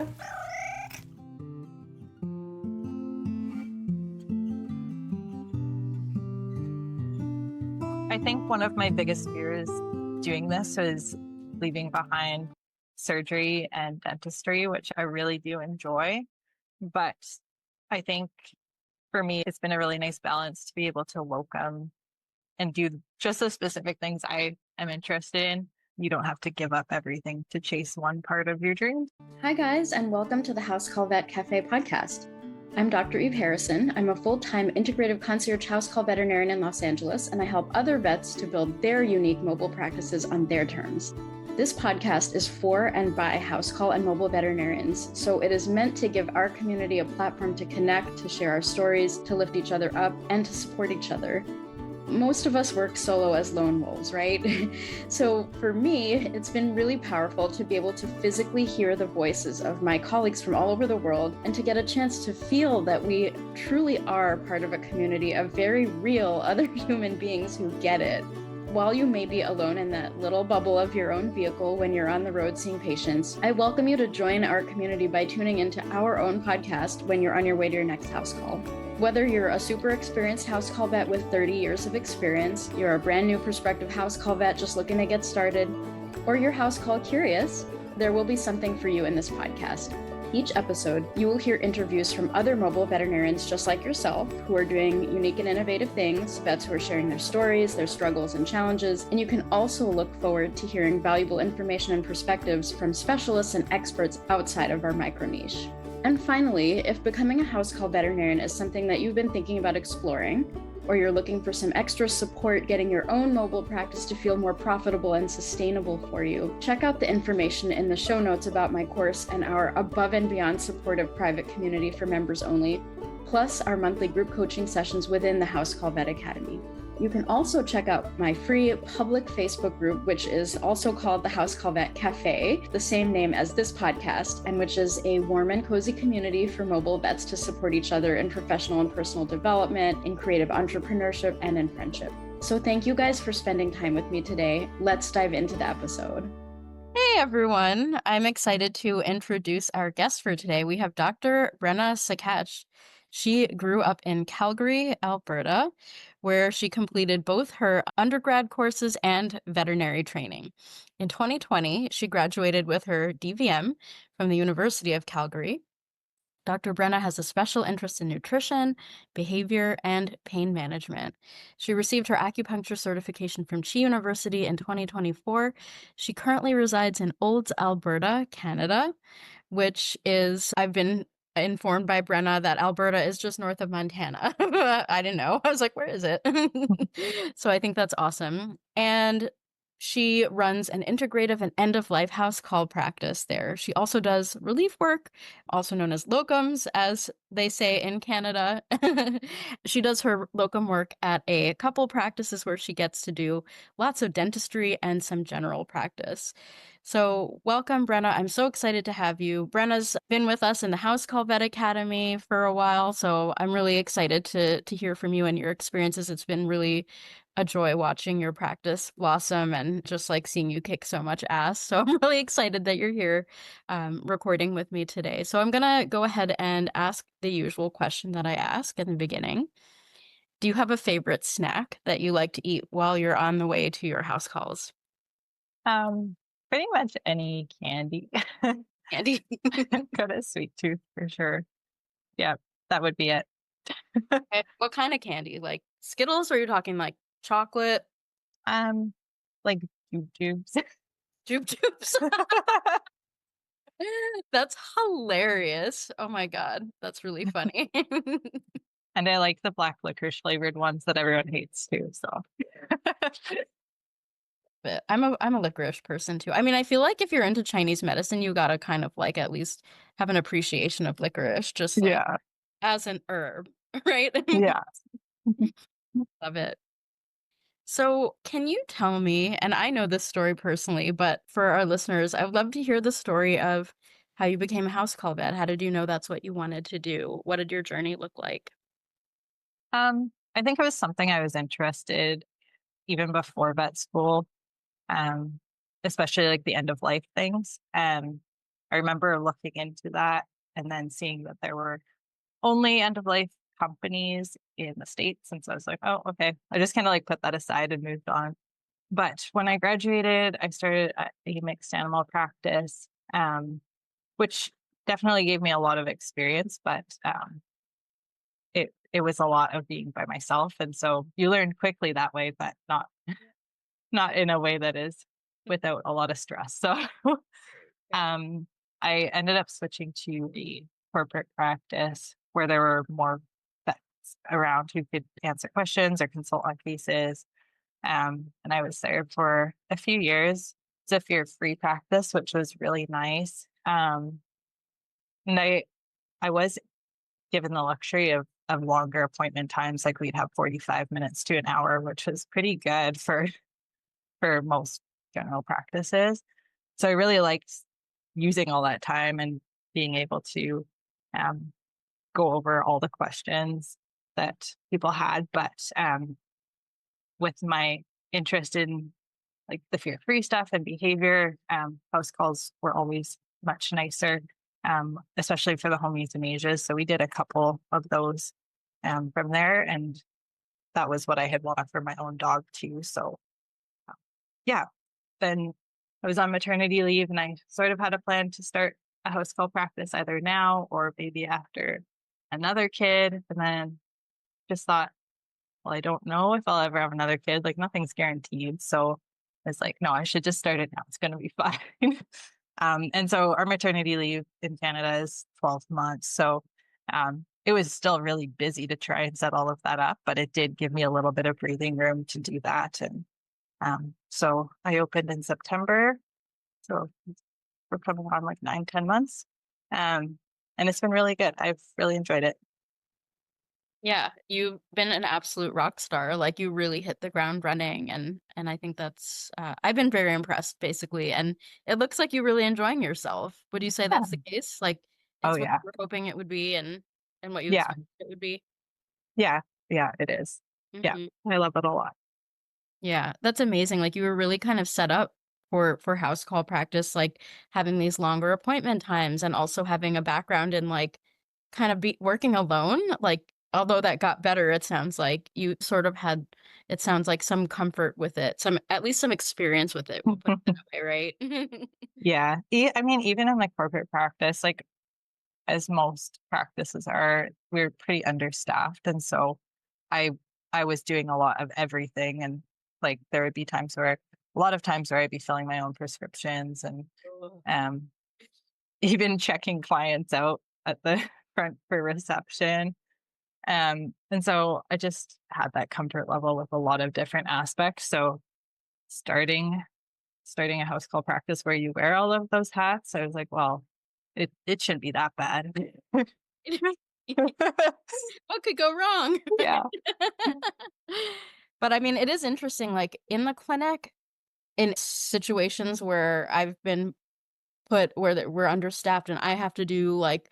I think one of my biggest fears doing this was leaving behind surgery and dentistry, which I really do enjoy. But I think for me, it's been a really nice balance to be able to locum and do just the specific things I am interested in. You don't have to give up everything to chase one part of your dream. Hi, guys, and welcome to the House Call Vet Cafe podcast. I'm Dr. Eve Harrison. I'm a full-time integrative concierge house call veterinarian in Los Angeles, and I help other vets to build their unique mobile practices on their terms. This podcast is for and by house call and mobile veterinarians, so it is meant to give our community a platform to connect, to share our stories, to lift each other up, and to support each other. Most of us work solo as lone wolves, right? So for me, it's been really powerful to be able to physically hear the voices of my colleagues from all over the world and to get a chance to feel that we truly are part of a community of very real other human beings who get it. While you may be alone in that little bubble of your own vehicle when you're on the road seeing patients, I welcome you to join our community by tuning into our own podcast when you're on your way to your next house call. Whether you're a super experienced house call vet with 30 years of experience, you're a brand new prospective house call vet just looking to get started, or you're house call curious, there will be something for you in this podcast. Each episode, you will hear interviews from other mobile veterinarians just like yourself who are doing unique and innovative things, vets who are sharing their stories, their struggles and challenges, and you can also look forward to hearing valuable information and perspectives from specialists and experts outside of our micro niche. And finally, if becoming a house call veterinarian is something that you've been thinking about exploring, or you're looking for some extra support getting your own mobile practice to feel more profitable and sustainable for you, check out the information in the show notes about my course and our above and beyond supportive private community for members only, plus our monthly group coaching sessions within the House Call Vet Academy. You can also check out my free public Facebook group, which is also called the House Call Vet Cafe, the same name as this podcast, and which is a warm and cozy community for mobile vets to support each other in professional and personal development, in creative entrepreneurship, and in friendship. So thank you guys for spending time with me today. Let's dive into the episode. Hey everyone, I'm excited to introduce our guest for today. We have Dr. Brenna Sakatch. She grew up in Calgary, Alberta, where she completed both her undergrad courses and veterinary training. In 2020, she graduated with her DVM from the University of Calgary. Dr. Brenna has a special interest in nutrition, behavior, and pain management. She received her acupuncture certification from Chi University in 2024. She currently resides in Olds, Alberta, Canada, which is, I've been informed by Brenna that Alberta is just north of Montana. I didn't know. I was like, where is it? So I think that's awesome. And she runs an integrative and end-of-life house call practice there. She also does relief work, also known as locums, as they say in Canada. She does her locum work at a couple practices where she gets to do lots of dentistry and some general practice. So welcome, Brenna. I'm so excited to have you. Brenna's been with us in the House Call Vet Academy for a while, so I'm really excited to hear from you and your experiences. It's been really a joy watching your practice blossom and just like seeing you kick so much ass. So I'm really excited that you're here recording with me today. So I'm going to go ahead and ask the usual question that I ask in the beginning. Do you have a favorite snack that you like to eat while you're on the way to your house calls? Pretty much any candy. Candy? Got a sweet tooth for sure. Yeah, that would be it. Okay. What kind of candy? Like Skittles, or you're talking like chocolate? Like Jube Jubes. Jube Jubes. That's hilarious. Oh my God. That's really funny. And I like the black licorice flavored ones that everyone hates too. So But I'm a licorice person too. I mean, I feel like if you're into Chinese medicine, you gotta kind of like at least have an appreciation of licorice, just like yeah. as an herb, right? Yeah. Love it. So can you tell me, and I know this story personally, but for our listeners, I would love to hear the story of how you became a house call vet. How did you know that's what you wanted to do? What did your journey look like? I think it was something I was interested even before vet school, especially like the end of life things. I remember looking into that and then seeing that there were only end of life companies in the States. And so I was like, oh, okay. I just kind of like put that aside and moved on. But when I graduated, I started a mixed animal practice, which definitely gave me a lot of experience, but it was a lot of being by myself. And so you learn quickly that way, but not in a way that is without a lot of stress. So um, I ended up switching to a corporate practice where there were more vets around who could answer questions or consult on cases. And I was there for a few years. It's a fear-free practice, which was really nice. And I was given the luxury of longer appointment times. Like we'd have 45 minutes to an hour, which was pretty good for most general practices. So I really liked using all that time and being able to go over all the questions that people had. But with my interest in like the fear-free stuff and behavior, house calls were always much nicer, especially for the home euthanasias. So we did a couple of those from there, and that was what I had wanted for my own dog too. So yeah, then I was on maternity leave and I sort of had a plan to start a house call practice either now or maybe after another kid. And then just thought, well, I don't know if I'll ever have another kid. Like nothing's guaranteed. So I was like, no, I should just start it now. It's going to be fine. And so our maternity leave in Canada is 12 months. So it was still really busy to try and set all of that up, but it did give me a little bit of breathing room to do that. And so I opened in September. So we're coming on like 9-10 months. And it's been really good. I've really enjoyed it. Yeah, you've been an absolute rock star. Like you really hit the ground running, and I think that's I've been very impressed basically, and it looks like you're really enjoying yourself. Would you say that's the case? Like Oh it's what yeah. you were hoping it would be and what you Yeah. expected it would be? Yeah. Yeah, it is. Yeah. Hmm. I love it a lot. Yeah, that's amazing. Like you were really kind of set up for house call practice, like having these longer appointment times and also having a background in like kind of be working alone. Like although that got better, it sounds like you sort of had it sounds like some comfort with it, some at least some experience with it. We'll put it that way, right? Yeah. I mean, even in the corporate practice, like as most practices are, we're pretty understaffed. And so I I was doing a lot of everything. And like there would be times where a lot of times where I'd be filling my own prescriptions and Oh. um even checking clients out at the front for reception. And so I just had that comfort level with a lot of different aspects. So starting starting a house call practice where you wear all of those hats, I was like, well, it shouldn't be that bad. What could go wrong? Yeah. But I mean, it is interesting, like in the clinic, in situations where I've been put where we're understaffed and I have to do like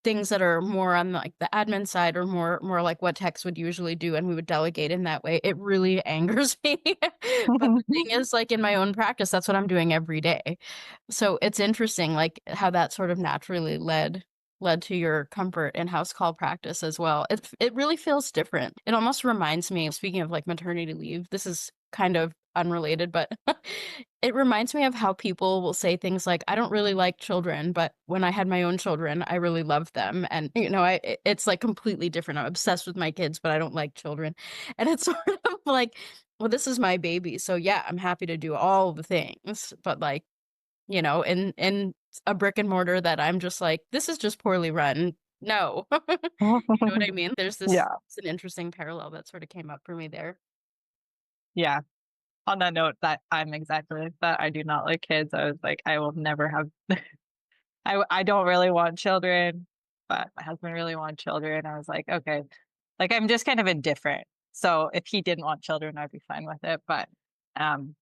things that are more on like the admin side or more like what techs would usually do and we would delegate in that way. It really angers me. But the thing is like in my own practice, that's what I'm doing every day. So it's interesting like how that sort of naturally led to your comfort in house call practice as well. It really feels different. It almost reminds me, speaking of like maternity leave, this is kind of unrelated, but it reminds me of how people will say things like, I don't really like children, but when I had my own children, I really loved them. And, it's like completely different. I'm obsessed with my kids, but I don't like children. And it's sort of like, well, this is my baby. So yeah, I'm happy to do all the things, but like, in a brick and mortar that I'm just like, this is just poorly run. No. You know what I mean? There's Yeah. it's an interesting parallel that sort of came up for me there. Yeah. On that note, that I'm exactly like that. I do not like kids. I was like, I will never have I don't really want children, but my husband really wanted children. I was like, okay. Like I'm just kind of indifferent. So if he didn't want children, I'd be fine with it. But um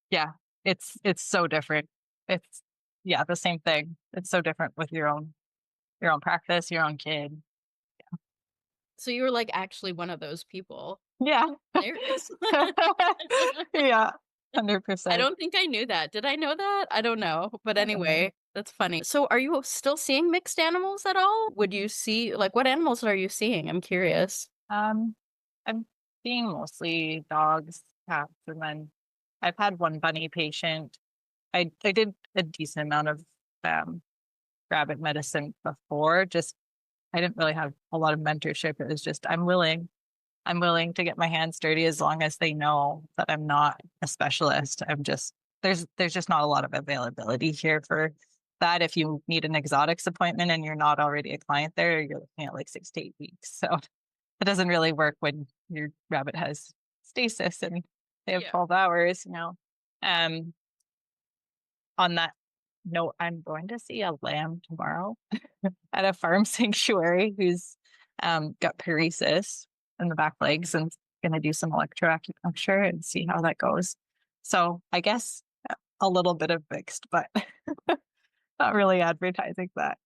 yeah, it's so different. It's yeah, the same thing. It's so different with your own practice, your own kid. So you were like actually one of those people. Yeah. Hilarious. Yeah. I 100%. don't think I knew that. Did I know that? I don't know. But anyway, That's funny. So are you still seeing mixed animals at all? Would you see like what animals are you seeing? I'm curious. Um, I'm seeing mostly dogs, cats, and then I've had one bunny patient. I did a decent amount of um, rabbit medicine before. Just I didn't really have a lot of mentorship. It was just I'm willing to get my hands dirty as long as they know that I'm not a specialist. I'm just there's just not a lot of availability here for that. If you need an exotics appointment and you're not already a client there, you're looking at like 6 to 8 weeks. So it doesn't really work when your rabbit has stasis and they have Yeah. 12 hours, you know. Um, on that note, I'm going to see a lamb tomorrow at a farm sanctuary who's got paresis in the back legs and going to do some electroacupuncture and see how that goes. So I guess a little bit of mixed, but not really advertising that.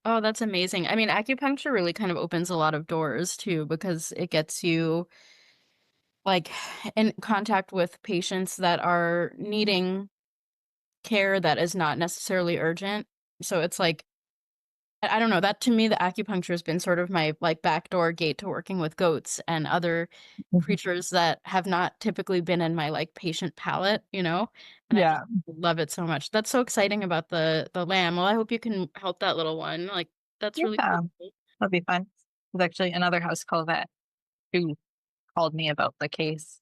Oh, that's amazing. I mean, acupuncture really kind of opens a lot of doors too because it gets you like in contact with patients that are needing care that is not necessarily urgent. So it's like I don't know, that to me, the acupuncture has been sort of my like backdoor gate to working with goats and other Mhm. creatures that have not typically been in my like patient palette, you know? And I just Yeah, love it so much. That's so exciting about the lamb. Well, I hope you can help that little one. Like that's really yeah, cool. that'll be fun. There's actually another house call vet who called me about the case.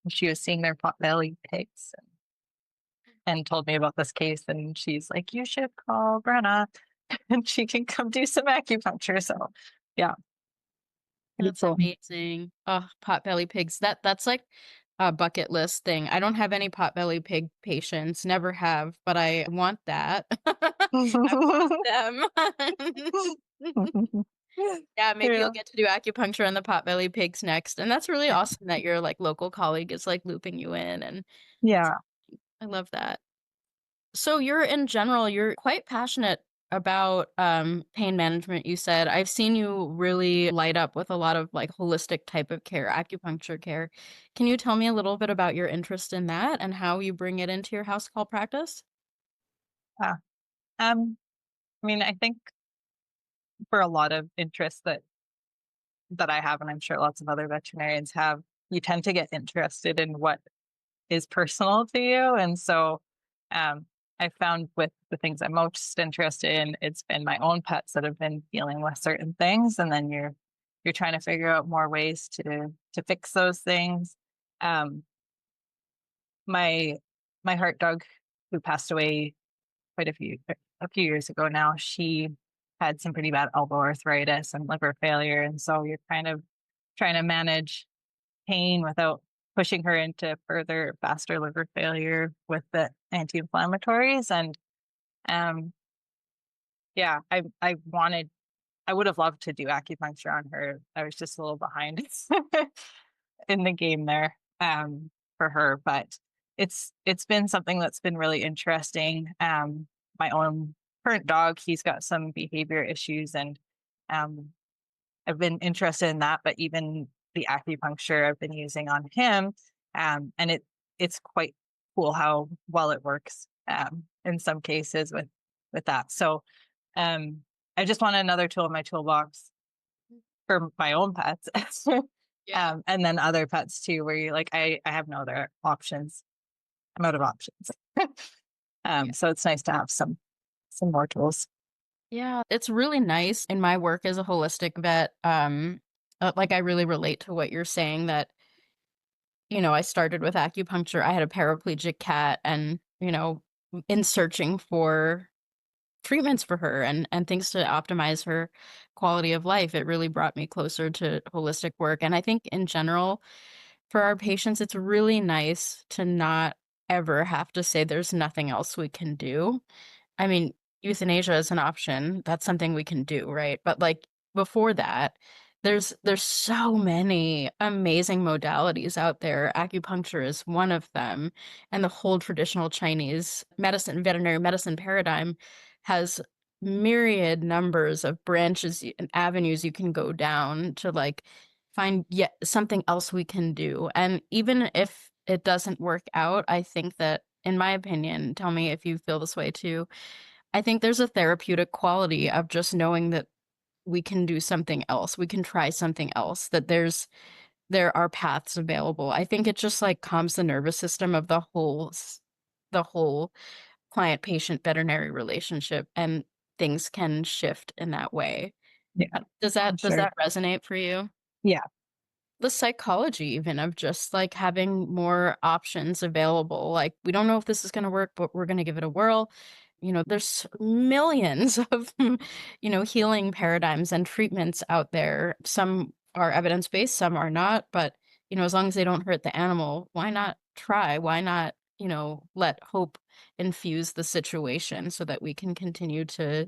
She was seeing their potbelly pigs and told me about this case, and she's like, "You should call Brenna, and she can come do some acupuncture." So, yeah, pretty That's cool. amazing. Oh, potbelly pigs. That's like a bucket list thing. I don't have any potbelly pig patients, never have, but I want that. I want them. Yeah, maybe you'll Yeah, get to do acupuncture on the potbelly pigs next. And that's really awesome that your like local colleague is like looping you in and that's yeah. I love that. So you're in general, you're quite passionate about pain management, you said. I've seen you really light up with a lot of like holistic type of care, acupuncture care. Can you tell me a little bit about your interest in that and how you bring it into your house call practice? Yeah. Um, I mean, I think for a lot of interests that I have, and I'm sure lots of other veterinarians have, you tend to get interested in what is personal to you. And so I found with the things I'm most interested in, it's been my own pets that have been dealing with certain things. And then you're trying to figure out more ways to fix those things. Um, my my heart dog who passed away quite a few years ago now, she had some pretty bad elbow arthritis and liver failure. And so you're kind of trying to manage pain without pushing her into further faster liver failure with the anti-inflammatories. And um yeah, I would have loved to do acupuncture on her. I was just a little behind in the game there for her, but it's been something that's been really interesting. My own current dog, he's got some behavior issues, and um I've been interested in that, but even the acupuncture I've been using on him, and it's quite cool how well it works in some cases with that. So um, I just want another tool in my toolbox for my own pets, Yeah. and then other pets too, where you're like, I have no other options. I'm out of options. So it's nice to have some more tools. Yeah, it's really nice in my work as a holistic vet. Like I really relate to what you're saying that, you know, I started with acupuncture. I had a paraplegic cat and, you know, in searching for treatments for her and things to optimize her quality of life, it really brought me closer to holistic work. And I think in general, for our patients, it's really nice to not ever have to say there's nothing else we can do. I mean, euthanasia is an option. That's something we can do, right? But like before that, there's so many amazing modalities out there. Acupuncture is one of them, and the whole traditional Chinese medicine, veterinary medicine paradigm has myriad numbers of branches and avenues you can go down to like find yet something else we can do. And even if it doesn't work out, I think that in my opinion, tell me if you feel this way too, I think there's a therapeutic quality of just knowing that we can do something else. We can try something else, that there are paths available. I think it just like calms the nervous system of the whole client-patient veterinary relationship, and things can shift in that way. Yeah, Does for that sure. resonate for you? Yeah. The psychology even of just like having more options available. Like, we don't know if this is going to work, but we're going to give it a whirl. There's millions of, healing paradigms and treatments out there. Some are evidence-based, some are not, but, as long as they don't hurt the animal, why not try? Why not, let hope infuse the situation so that we can continue to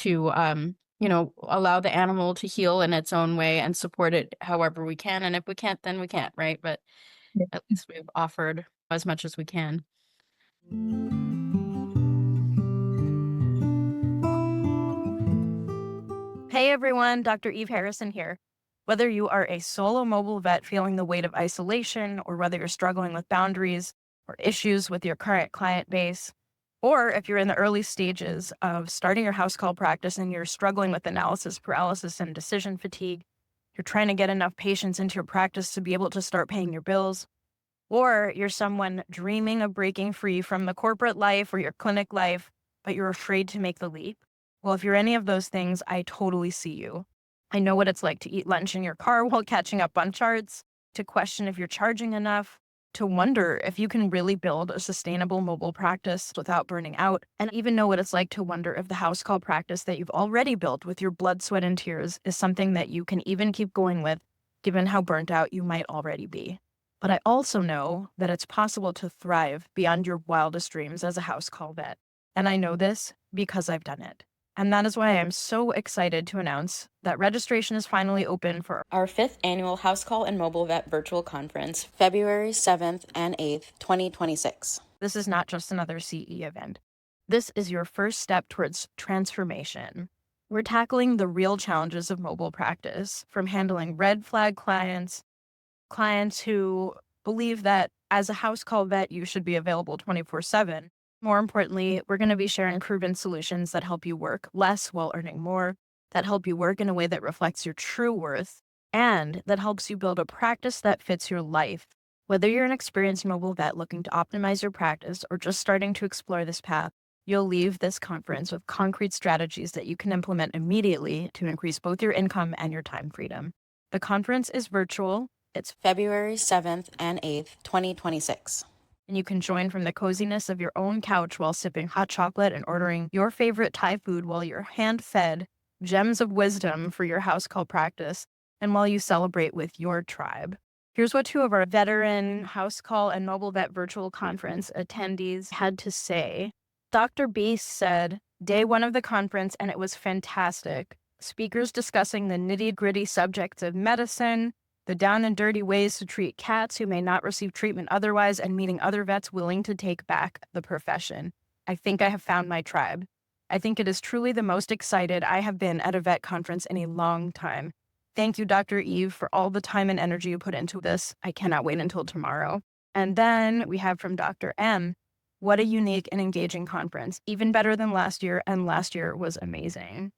allow the animal to heal in its own way and support it however we can. And if we can't, then we can't, right? But Yeah. at least we've offered as much as we can. Hey everyone, Dr. Eve Harrison here. Whether you are a solo mobile vet feeling the weight of isolation, or whether you're struggling with boundaries or issues with your current client base, or if you're in the early stages of starting your house call practice and you're struggling with analysis paralysis and decision fatigue, you're trying to get enough patients into your practice to be able to start paying your bills, or you're someone dreaming of breaking free from the corporate life or your clinic life, but you're afraid to make the leap. Well, if you're any of those things, I totally see you. I know what it's like to eat lunch in your car while catching up on charts, to question if you're charging enough, to wonder if you can really build a sustainable mobile practice without burning out, and even know what it's like to wonder if the house call practice that you've already built with your blood, sweat, and tears is something that you can even keep going with, given how burnt out you might already be. But I also know that it's possible to thrive beyond your wildest dreams as a house call vet. And I know this because I've done it. And that is why I'm so excited to announce that registration is finally open for Our 5th annual House Call and Mobile Vet Virtual Conference, February 7th and 8th, 2026. This is not just another CE event. This is your first step towards transformation. We're tackling the real challenges of mobile practice, from handling red flag clients who believe that as a house call vet, you should be available 24/7. More importantly, we're going to be sharing proven solutions that help you work less while earning more, that help you work in a way that reflects your true worth, and that helps you build a practice that fits your life. Whether you're an experienced mobile vet looking to optimize your practice or just starting to explore this path, you'll leave this conference with concrete strategies that you can implement immediately to increase both your income and your time freedom. The conference is virtual. It's February 7th and 8th, 2026. And you can join from the coziness of your own couch while sipping hot chocolate and ordering your favorite Thai food while you're hand-fed gems of wisdom for your house call practice, and while you celebrate with your tribe. Here's what 2 of our veteran house call and mobile vet virtual conference attendees had to say. Dr. B said, day 1 of the conference, and it was fantastic. Speakers discussing the nitty-gritty subjects of medicine, the down and dirty ways to treat cats who may not receive treatment otherwise, and meeting other vets willing to take back the profession. I think I have found my tribe. I think it is truly the most excited I have been at a vet conference in a long time. Thank you, Dr. Eve, for all the time and energy you put into this. I cannot wait until tomorrow. And then we have from Dr. M, what a unique and engaging conference, even better than last year, and last year was amazing.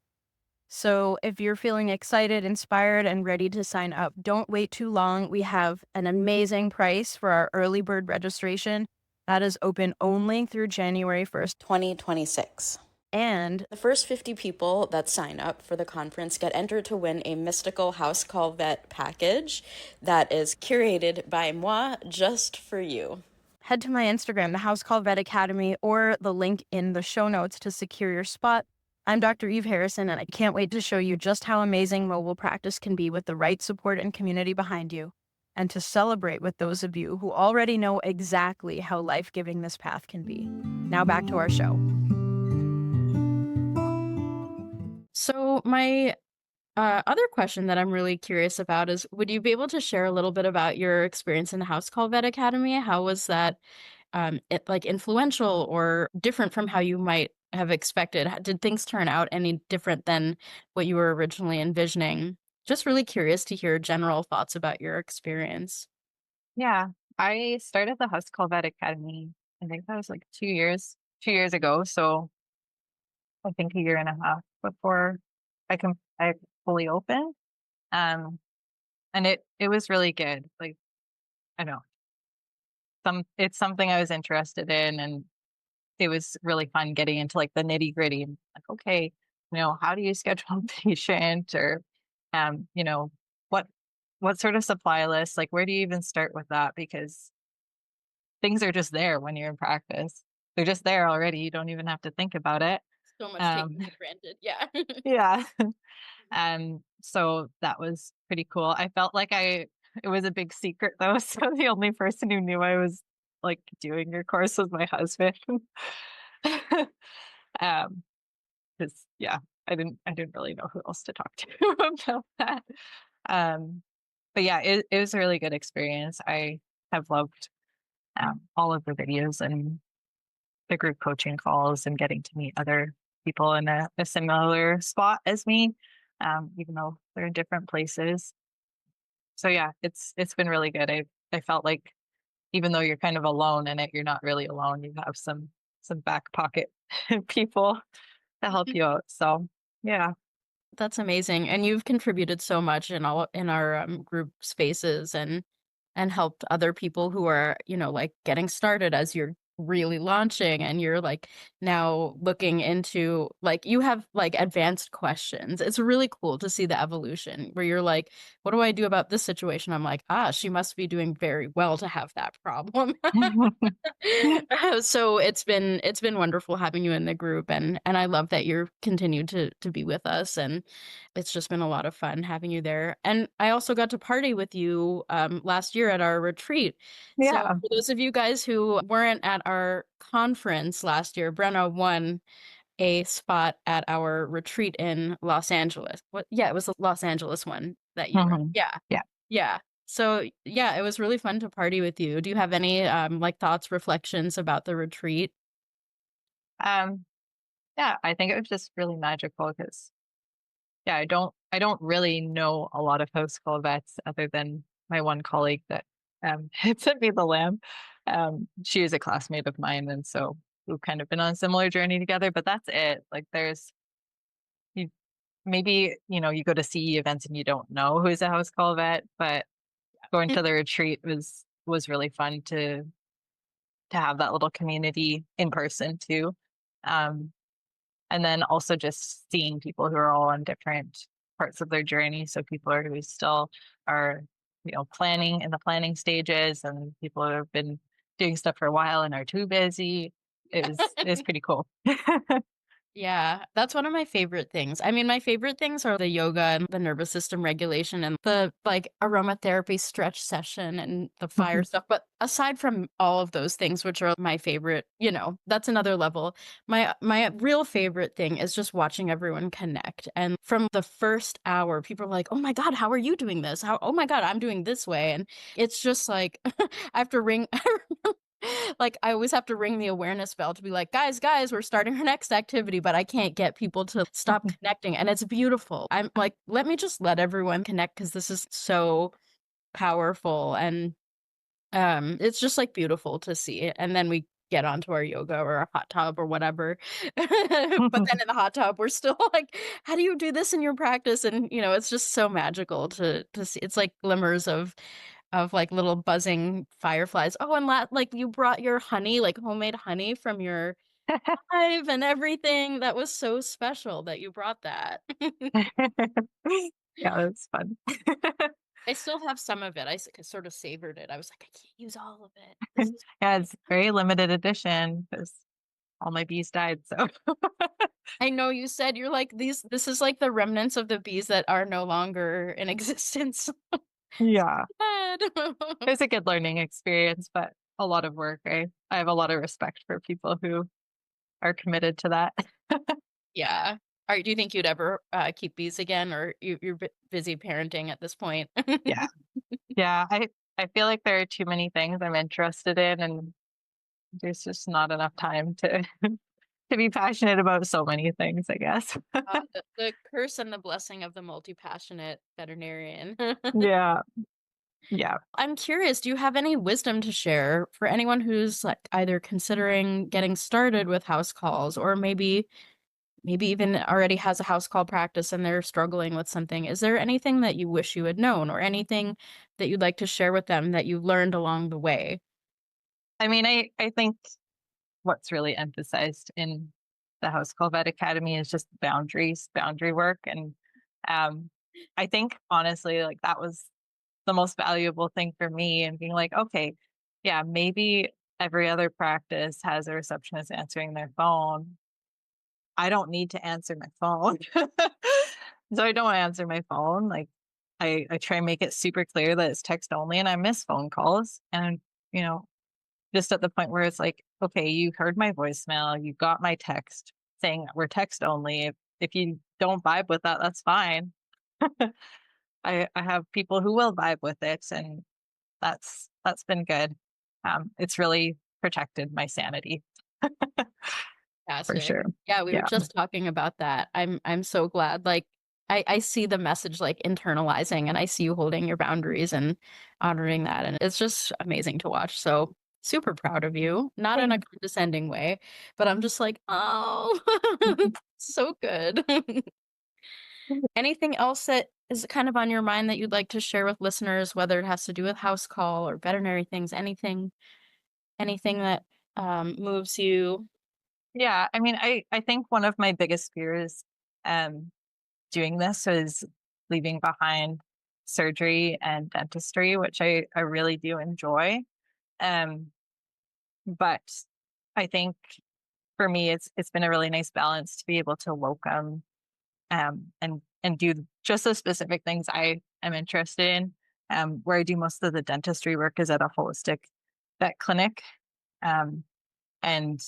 So if you're feeling excited, inspired, and ready to sign up, don't wait too long. We have an amazing price for our early bird registration. That is open only through January 1st, 2026. And The first 50 people that sign up for the conference get entered to win a mystical house call vet package that is curated by moi just for you. head to my Instagram, the House Call Vet Academy, or the link in the show notes to secure your spot. I'm Dr. Eve Harrison, and I can't wait to show you just how amazing mobile practice can be with the right support and community behind you, and to celebrate with those of you who already know exactly how life-giving this path can be. Now back to our show. So my other question that I'm really curious about is, would you be able to share a little bit about your experience in the House Call Vet Academy? How was that like influential or different from how you might have expected? Did things turn out any different than what you were originally envisioning? Just really curious to hear general thoughts about your experience. Yeah. I started the House Call Vet Academy, I think that was like 2 years ago. So I think a year and a half before I fully opened. And it was really good. Like, I know it's something I was interested in, and it was really fun getting into like the nitty gritty. Like, okay, how do you schedule a patient, or, you know, what what sort of supply list? Like, where do you even start with that? Because things are just there when you're in practice. They're just there already. You don't even have to think about it. So much Um, taken for granted. Yeah. yeah. So that was pretty cool. I felt like it was a big secret though. So the only person who knew I was like doing your course was my husband. um, because yeah, I didn't really know who else to talk to about that. Um, but yeah, it was a really good experience. I have loved all of the videos and the group coaching calls and getting to meet other people in a similar spot as me, even though they're in different places. So yeah, it's been really good. I felt like even though you're kind of alone in it, you're not really alone. You have some back pocket people to help you out. So yeah. That's amazing. And you've contributed so much in our group spaces and helped other people who are, like getting started as you're really launching, and you're like now looking into, like, you have like advanced questions. It's really cool to see the evolution where you're like, what do I do about this situation? I'm like, she must be doing very well to have that problem. So it's been wonderful having you in the group, and I love that you're continued to be with us, and it's just been a lot of fun having you there. And I also got to party with you last year at our retreat. So Yeah. for those of you guys who weren't at our conference last year, Brenna won a spot at our retreat in Los Angeles. Yeah, it was the Los Angeles one that year. Mhm. Yeah. Yeah. Yeah. So yeah, it was really fun to party with you. Do you have any like thoughts, reflections about the retreat? Um, yeah, I think it was just really magical because yeah, I don't really know a lot of host call vets other than my one colleague that had sent me the lamb. She is a classmate of mine, and so we've kind of been on a similar journey together, but that's it. Like there's you maybe, you go to CE events and you don't know who's a house call vet, but going to the retreat was really fun to have that little community in person too. Um, and then also just seeing people who are all on different parts of their journey. So people who still are, planning in the planning stages, and people who have been doing stuff for a while and are too busy. It was pretty cool. Yeah, that's one of my favorite things. I mean, my favorite things are the yoga and the nervous system regulation and the like aromatherapy stretch session and the fire stuff. But aside from all of those things, which are my favorite, that's another level. My real favorite thing is just watching everyone connect. And from the first hour, people are like, "Oh my God, how are you doing this? Oh my God, I'm doing this way." And it's just like I have to ring like I always have to ring the awareness bell to be like, guys, we're starting our next activity, but I can't get people to stop connecting. And it's beautiful. I'm like, let everyone connect because this is so powerful. And it's just like beautiful to see. And then we get onto our yoga or our hot tub or whatever. But then in the hot tub, we're still like, how do you do this in your practice? And it's just so magical to see. It's like glimmers of like little buzzing fireflies. Oh, and like you brought your honey, like homemade honey from your hive and everything. That was so special that you brought that. Yeah, that's fun. I still have some of it. I sort of savored it. I was like, I can't use all of it. This is Yeah, it's very limited edition because all my bees died. So I know you said you're like this is like the remnants of the bees that are no longer in existence. yeah, Sad. it was a good learning experience, but a lot of work. I have a lot of respect for people who are committed to that. Yeah. Do you think you'd ever keep bees again, or you're busy parenting at this point? Yeah. Yeah. I feel like there are too many things I'm interested in, and there's just not enough time to to be passionate about so many things, I guess. The curse and the blessing of the multi-passionate veterinarian. Yeah. Yeah. I'm curious, do you have any wisdom to share for anyone who's like either considering getting started with house calls, or maybe maybe even already has a house call practice and they're struggling with something, is there anything that you wish you had known or anything that you'd like to share with them that you learned along the way? I mean, I think what's really emphasized in the House Call Vet Academy is just boundary work. And I think honestly, like that was the most valuable thing for me, and being like, okay, yeah, maybe every other practice has a receptionist answering their phone. I don't need to answer my phone. So I don't answer my phone. Like I try and make it super clear that it's text only, and I miss phone calls. And, you know, just at the point where it's like, okay, you heard my voicemail, you got my text saying we're text only. If you don't vibe with that, that's fine. I have people who will vibe with it, and that's been good. It's really protected my sanity for Fantastic. sure. Yeah, we were Yeah. just talking about that. I'm so glad. Like I see the message like internalizing and I see you holding your boundaries and honoring that. And it's just amazing to watch. So super proud of you. Not in a Thanks. condescending way, but I'm just like, oh, so good. Anything else that is kind of on your mind that you'd like to share with listeners, whether it has to do with house call or veterinary things, anything that moves you? Yeah, I mean, I think one of my biggest fears doing this was leaving behind surgery and dentistry, which I really do enjoy. Um, but I think for me, it's been a really nice balance to be able to locum and do just the specific things I am interested in. Where I do most of the dentistry work is at a holistic vet clinic. Um, and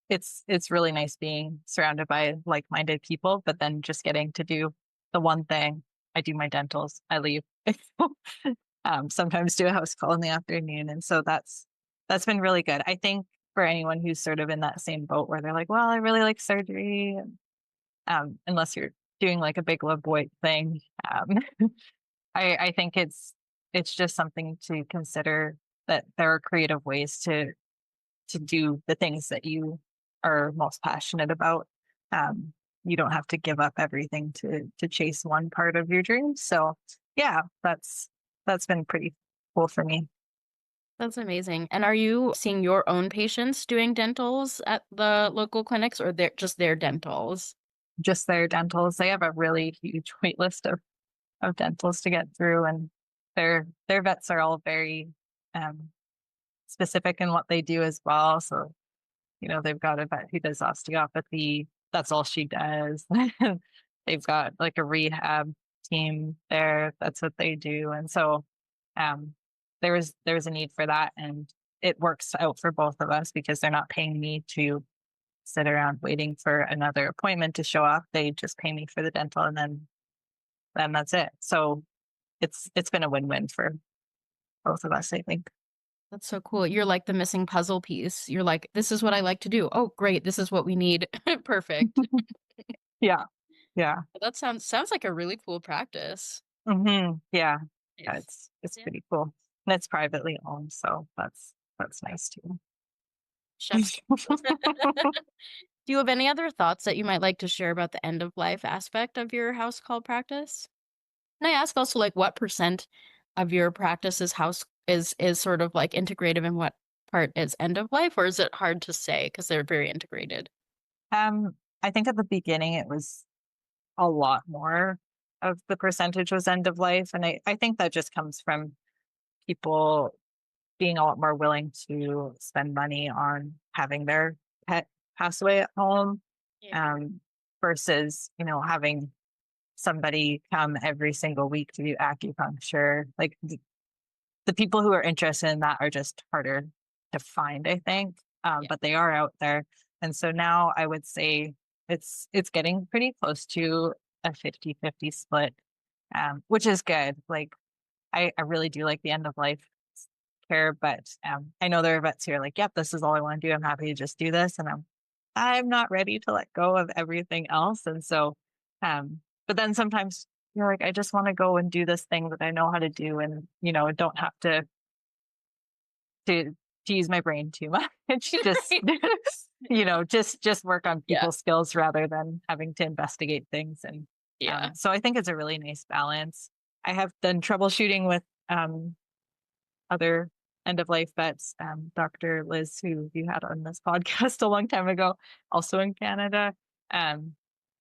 it's really nice being surrounded by like-minded people, but then just getting to do the one thing. I do my dentals, I leave. Sometimes do a house call in the afternoon, and so that's been really good. I think for anyone who's sort of in that same boat where they're like, well, I really like surgery, and unless you're doing like a big love weight thing, I think it's just something to consider, that there are creative ways to do the things that you are most passionate about. You don't have to give up everything to chase one part of your dream. So yeah, that's been pretty cool for me. That's amazing. And are you seeing your own patients doing dentals at the local clinics or they're just their dentals? Just their dentals, they have a really huge wait list of dentals to get through, and their vets are all very um, specific in what they do as well. So, you know, they've got a vet who does osteopathy. That's all she does. They've got like a rehab team there. That's what they do. And so um, there was a need for that. And it works out for both of us because they're not paying me to sit around waiting for another appointment to show up. They just pay me for the dental, and then that's it. So it's been a win-win for both of us, I think. That's so cool. You're like the missing puzzle piece. You're like, this is what I like to do. Oh, great. This is what we need. Perfect. Yeah. Yeah. That sounds like a really cool practice. Yeah. Yeah, Nice. it's Yeah. pretty cool. And it's privately owned, so that's nice too. Chef's Do you have any other thoughts that you might like to share about the end of life aspect of your house call practice? Can I ask also like what percent of your practice is is sort of like integrative and what part is end of life, or is it hard to say because they're very integrated? Um, I think at the beginning it was a lot more of the percentage was end of life. And I think that just comes from people being a lot more willing to spend money on having their pet pass away at home, Yeah. versus, you know, having somebody come every single week to do acupuncture. Like the people who are interested in that are just harder to find, I think. Yeah. But they are out there. And so now I would say it's getting pretty close to a 50-50 split, which is good. Like I really do like the end of life care, but I know there are vets who are like, yep, this is all I want to do. I'm happy to just do this. And I'm not ready to let go of everything else. And so but then sometimes you're like, I just want to go and do this thing that I know how to do, and you know, don't have to to use my brain too much. Just just work on people's skills rather than having to investigate things. And so I think it's a really nice balance. I have done troubleshooting with other end-of-life vets, Dr. Liz, who you had on this podcast a long time ago, also in Canada.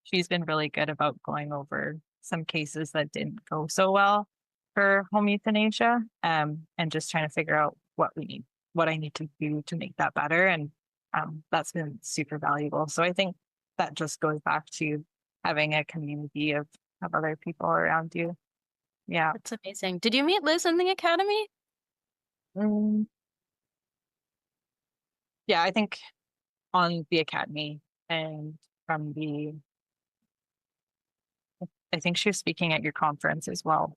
She's been really good about going over some cases that didn't go so well for home euthanasia, and just trying to figure out what I need to do to make that better. And that's been super valuable. So I think that just goes back to having a community of other people around you. Yeah. It's amazing. Did you meet Liz in the academy? Yeah, I think on the academy, and I think she was speaking at your conference as well.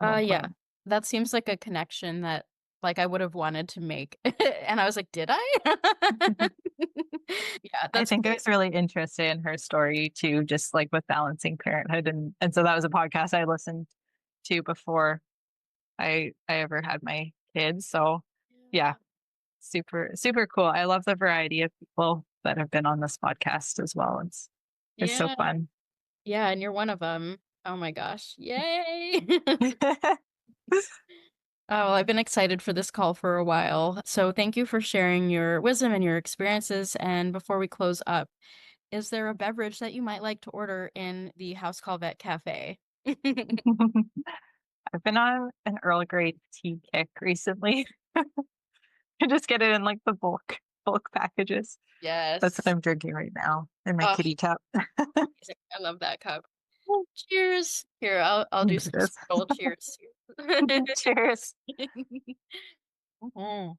Yeah, that seems like a connection that like I would have wanted to make. And I was like, did I? Yeah, I think I was really interested in her story too, just like with balancing parenthood. And so that was a podcast I listened to before I ever had my kids. So yeah, super, super cool. I love the variety of people that have been on this podcast as well. It's so fun. Yeah, and you're one of them. Oh my gosh. Yay. Oh, well, I've been excited for this call for a while. So thank you for sharing your wisdom and your experiences. And before we close up, is there a beverage that you might like to order in the House Call Vet Cafe? I've been on an Earl Grey tea kick recently. I just get it in like the bulk packages. Yes. That's what I'm drinking right now in my kitty cup. I love that cup. Cheers. Here, I'll do some skull cheers. Cheers. All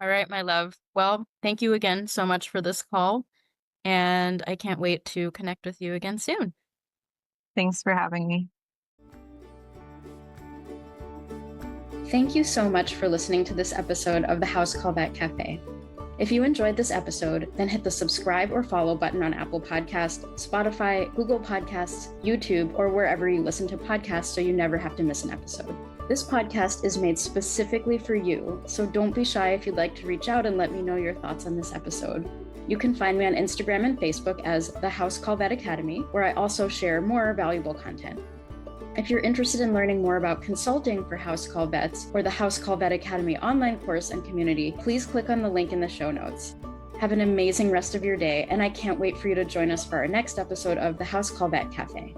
right, my love. Well, thank you again so much for this call, and I can't wait to connect with you again soon. Thanks for having me. Thank you so much for listening to this episode of the House Call Vet Cafe. If you enjoyed this episode, then hit the subscribe or follow button on Apple Podcasts, Spotify, Google Podcasts, YouTube, or wherever you listen to podcasts so you never have to miss an episode. This podcast is made specifically for you, so don't be shy if you'd like to reach out and let me know your thoughts on this episode. You can find me on Instagram and Facebook as The House Call Vet Academy, where I also share more valuable content. If you're interested in learning more about consulting for house call vets or the House Call Vet Academy online course and community, please click on the link in the show notes. Have an amazing rest of your day, and I can't wait for you to join us for our next episode of the House Call Vet Cafe.